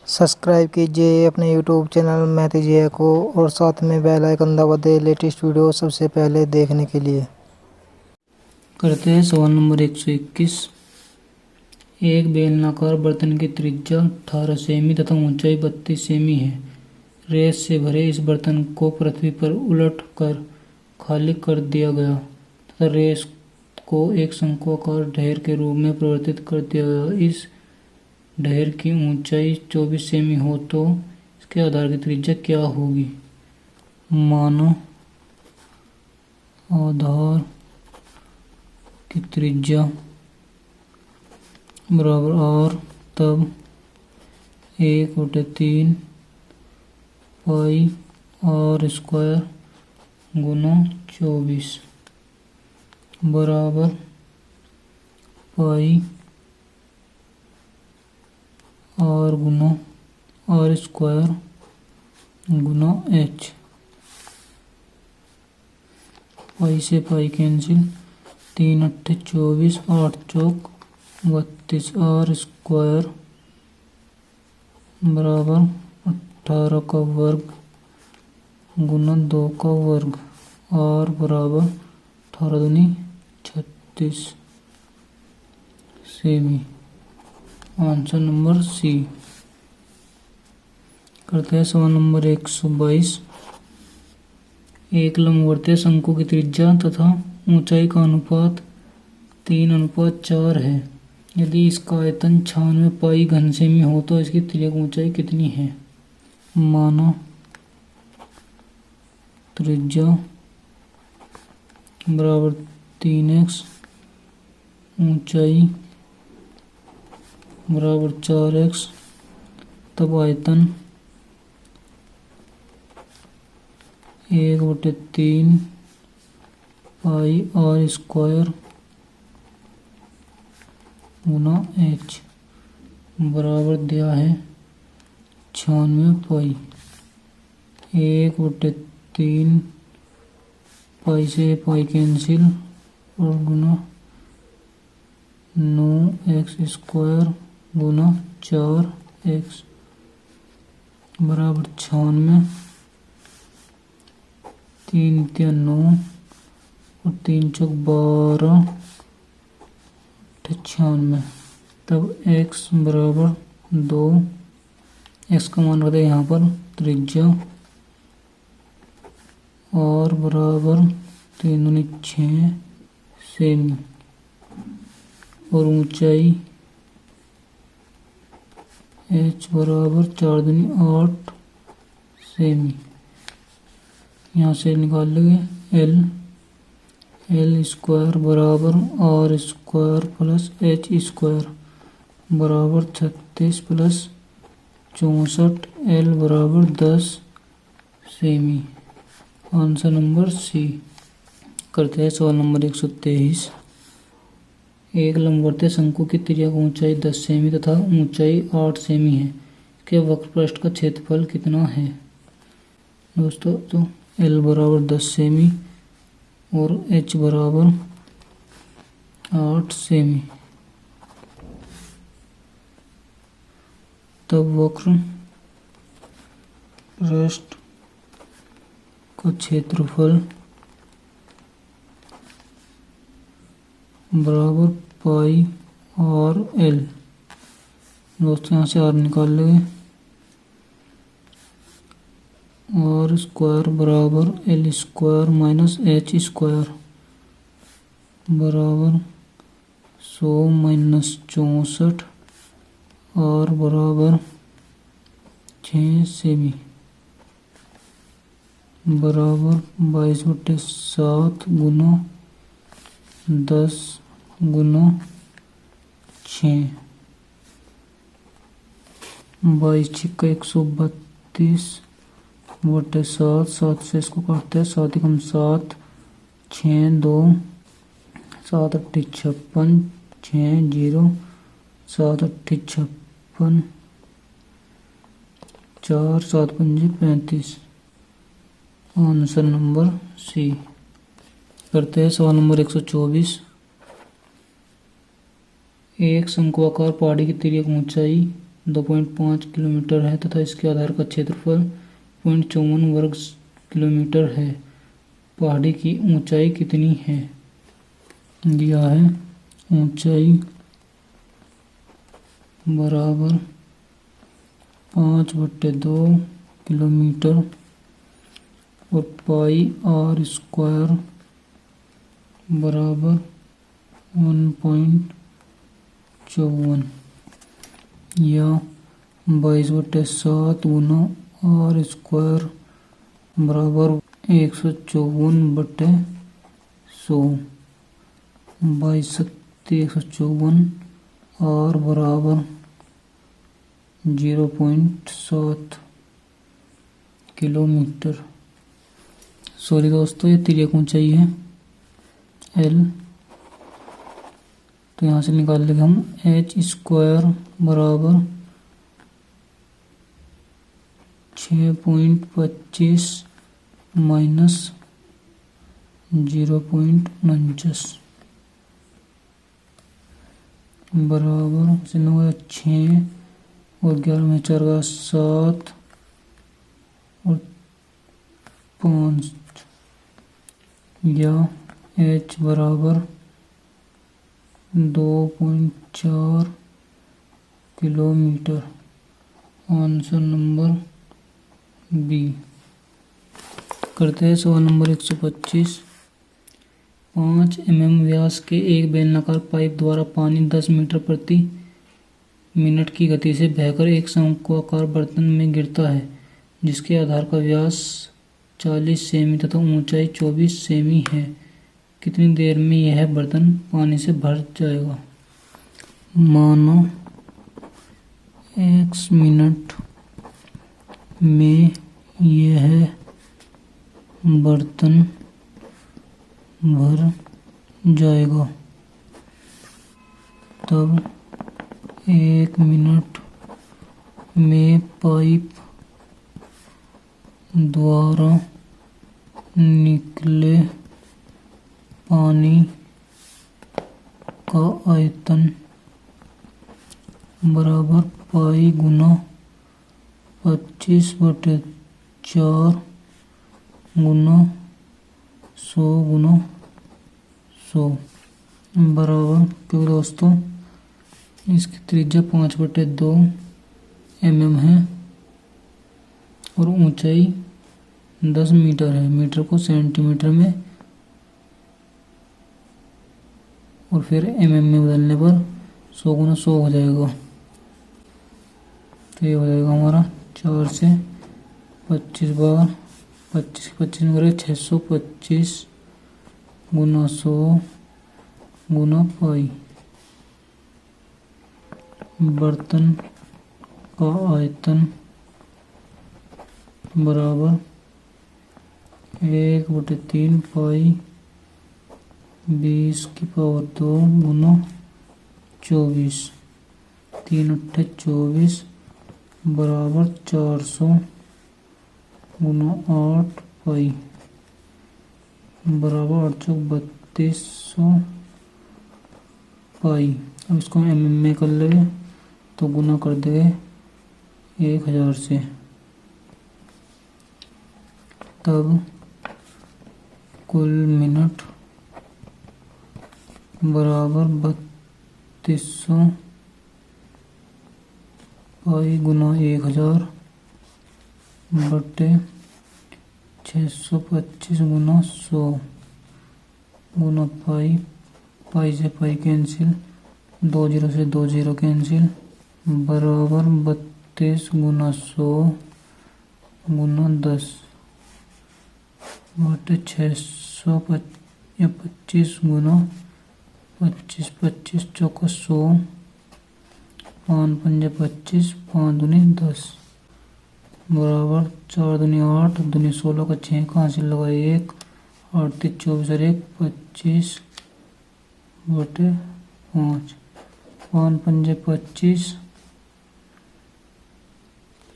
Subscribe कीजिए अपने YouTube channel मैथिजिया को और साथ में बेल आइकन दबा दें लेटेस्ट वीडियो सबसे पहले देखने के लिए। करते हैं सवाल नंबर 121। एक बेलनाकार बर्तन की त्रिज्या 18 सेमी तथा ऊंचाई 32 सेमी है। रेत से भरे इस बर्तन को पृथ्वी पर उलट कर खाली कर दिया गया तथा रेत को एक शंक्वाकार ढेर के रूप में परिवर्तित कर दिया गया। इस ढेर की ऊंचाई 24 सेमी हो तो इसके आधार की त्रिज्या क्या होगी? मानो आधार की त्रिज्या बराबर आर, तब 1/3 पाई आर स्क्वायर गुना 24 बराबर पाई आर गुना आर स्क्वायर गुना एच। पाई से पाई कैंसिल, 3 8 24, 8 चौक 32, आर स्क्वायर बराबर 18 का वर्ग गुना 2 का वर्ग, आर बराबर 18 दूनी 36 सेमी। Answer number C. करते हैं सवाल नंबर 122। एक लंबवर्तीय शंकु की त्रिज्या तथा ऊंचाई का अनुपात 3:4 है। यदि इसका आयतन 96 पाई घन सेमी हो तो इसकी तिर्यक ऊंचाई कितनी है? माना त्रिज्या बराबर 3x, ऊंचाई बराबर 4x, तब आयतन 1/3 पाई आर स्क्वायर गुना एच बराबर दिया है 96 पाई। 1/3 पाई से पाई कैंसिल और गुना 9x स्क्वायर गुना 4x बराबर 96। 3 3 9 और 3 चौक 12, 96। तब x बराबर 2, x का मान रखते हैं यहाँ पर त्रिज्या, और बराबर 3 दूनी 6 सेमी और ऊंचाई h बराबर 4 दूनी 8 सेमी। यहाँ से निकाल लेंगे एल स्क्वायर बराबर R square plus H square बराबर 36 प्लस 64, एल बराबर 10 सेमी। Answer number C. करते हैं सवाल नंबर 123। एक लंबवर्तीय शंकु की तिर्यक ऊंचाई 10 सेमी तथा ऊंचाई 8 सेमी है। इसके वक्रपृष्ठ का क्षेत्रफल कितना है? दोस्तों तो एल बराबर 10 सेमी और एच बराबर 8 सेमी, तब वक्र पृष्ठ का क्षेत्रफल बराबर पाई आर एल। दोस्तों यहाँ से आर निकाल लेंगे, आर स्क्वायर बराबर L square minus H square बराबर 100 माइनस 64, आर बराबर 6 सेमी बराबर 22/7 गुना 10 गुना 6, 22 132 बटे 7, 7 से इसको काटते हैं, 7 कम 7, 6 2, 7 8 56, 6 0, 7 8 56, 4 7 5 35। Answer number C. करते हैं सवाल नंबर 124। एक शंक्वाकार पहाड़ी की तिर्यक ऊंचाई 2.5 किलोमीटर है तथा इसके आधार का क्षेत्रफल 0.54 वर्ग किलोमीटर है। पहाड़ी की ऊंचाई कितनी है? दिया है ऊंचाई बराबर 5/2 किलोमीटर और पाई आर स्क्वायर बराबर 1.54 या 22/7 गुना आर स्क्वायर बराबर 154/100। 22/154 आर बराबर 0.7 किलोमीटर। सॉरी दोस्तों, ये तिर्यक ऊंचाई है एल। तो यहाँ से निकाल लेंगे हम एच स्क्वायर बराबर 6.25 माइनस 0.49 बराबर 6 और 11 में 4 का 7 और 5 या h बराबर 2.4 किलोमीटर। Answer number B. करते हैं सवाल नंबर 125। 5 mm व्यास के एक बेलनाकार पाइप द्वारा पानी 10 मीटर प्रति मिनट की गति से बहकर एक शंक्वाकार बर्तन में गिरता है, जिसके आधार का व्यास 40 सेमी तथा ऊंचाई 24 सेमी है। कितनी देर में यह बर्तन पानी से भर जाएगा? मानो x मिनट में यह बर्तन भर जाएगा, तब 1 मिनट में पाइप द्वारा निकले पानी का आयतन बराबर पाई गुना 25/4 गुना 100 गुना 100 बराबर, क्योंकि दोस्तों इसकी त्रिज्या 5/2 mm है और ऊंचाई 10 मीटर है। मीटर को सेंटीमीटर में और फिर mm में बदलने पर 100 गुना 100 हो जाएगा। तो ये हो जाएगा हमारा 4 से 25 बार 25 में करें 625 गुना 100 गुना पाई। बर्तन का आयतन बराबर 1/3 पाई 20⁻² गुना 24। 3×8 = 24 बराबर 400 गुना 8 पाई बराबर 8×32 पाई। अब इसको हम mm में कर लेंगे तो गुना कर देंगे 1000 से, तब कुल मिनट बराबर 3200 पाई गुना 1000 बटे 625 गुना 100 गुना पाई। पाई से पाई कैंसिल, 2 0 से 2 0 कैंसिल बराबर 32 गुना 100 गुना 10 बटे 625 गुना 25 25 चौका 100 5 पंजे 25 5 दूनी 10 बराबर 4 दूनी 8 दूनी 16 का 6 कहाँ से लगा 1 8 3 24 और 1 25 बटे 5 5 पंजे 25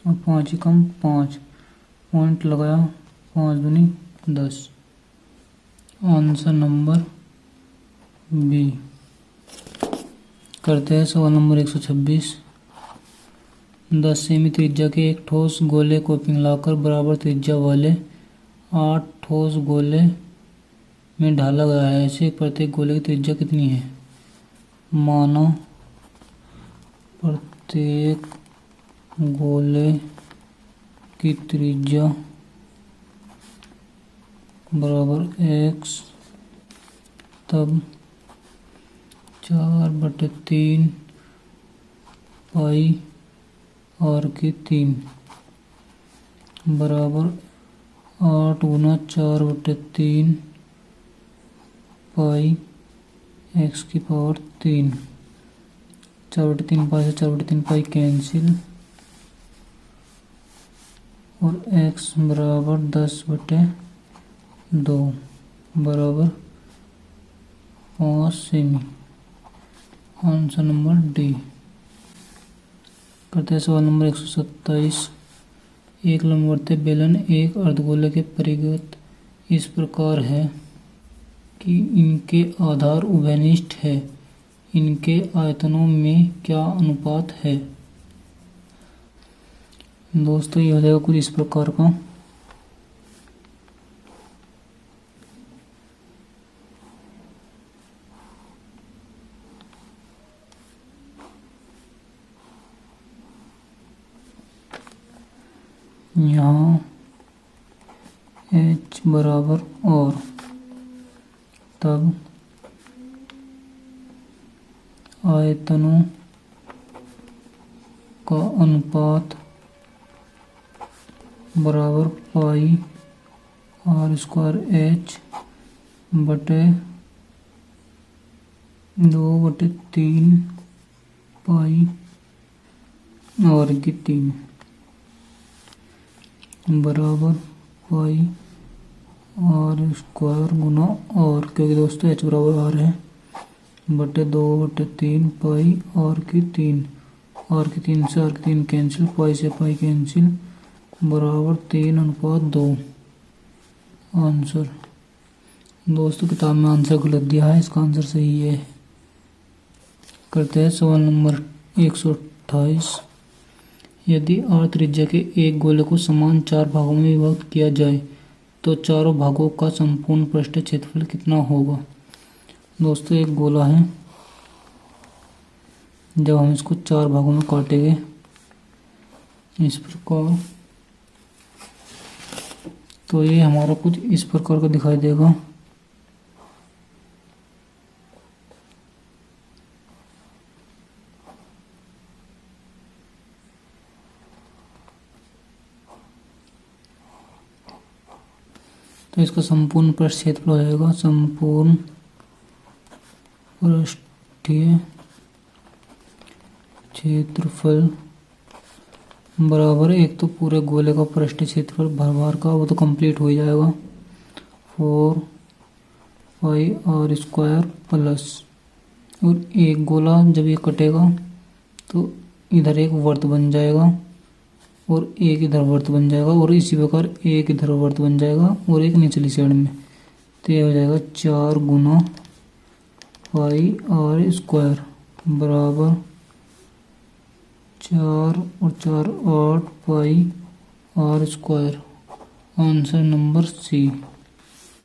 और 5 ही कम 5 पॉइंट लगाया 5 दूनी 10। Answer number B. करते हैं सवाल नंबर 126। 10 सेमी त्रिज्या के एक ठोस गोले को पिघलाकर बराबर त्रिज्या वाले 8 ठोस गोले में ढाला गया है। ऐसे प्रत्येक गोले की त्रिज्या कितनी है? माना प्रत्येक गोले की त्रिज्या बराबर x, तब 4/3 पाई r की 3 बराबर 8 गुना 4/3 पाई x की पावर 3। 4/3 पाई से 4/3 पाई कैंसिल और x बराबर 10/2 बराबर 5 सेमी। Answer number D. करते हैं सवाल नंबर 127। एक लंबवत बेलन एक अर्धगोले के परिगत इस प्रकार है कि इनके आधार उभयनिष्ठ है। इनके आयतनों में क्या अनुपात है? दोस्तों ये हो जाएगा कुछ इस प्रकार का। यहाँ h बराबर और तब आयतनों का अनुपात बराबर पाई r² h बटे 2/3 पाई r की 3 बराबर पाई r² गुना r, क्योंकि दोस्तों h बराबर r है, बटे 2/3 पाई r की 3। r की 3 से r की 3 कैंसिल, पाई से पाई कैंसिल, बराबर 3/2। आंसर दोस्तों किताब में आंसर गलत दिया है, इसका आंसर सही है। करते हैं सवाल नंबर 128। यदि r त्रिज्या के एक गोले को समान 4 भागों में विभक्त किया जाए तो चारों भागों का संपूर्ण पृष्ठ क्षेत्रफल कितना होगा? दोस्तों एक गोला है, जब हम इसको 4 भागों में काटेंगे इस प्रकार, तो ये हमारा कुछ इस प्रकार का दिखाई देगा। तो इसका संपूर्ण पृष्ठ क्षेत्रफल हो जाएगा संपूर्ण पृष्ठीय क्षेत्रफल बराबर, एक तो पूरे गोले का पृष्ठीय क्षेत्रफल भर भर का, वो तो कंप्लीट हो जाएगा, 4 पाई r² प्लस, और एक गोला जब ये कटेगा तो इधर एक वर्त बन जाएगा और एक इधर वर्त बन जाएगा, और इसी प्रकार एक इधर वर्त बन जाएगा और एक निचली साइड में, तो ये हो जाएगा 4 गुना पाई r² बराबर 4 और 4 8 पाई r²। Answer number C.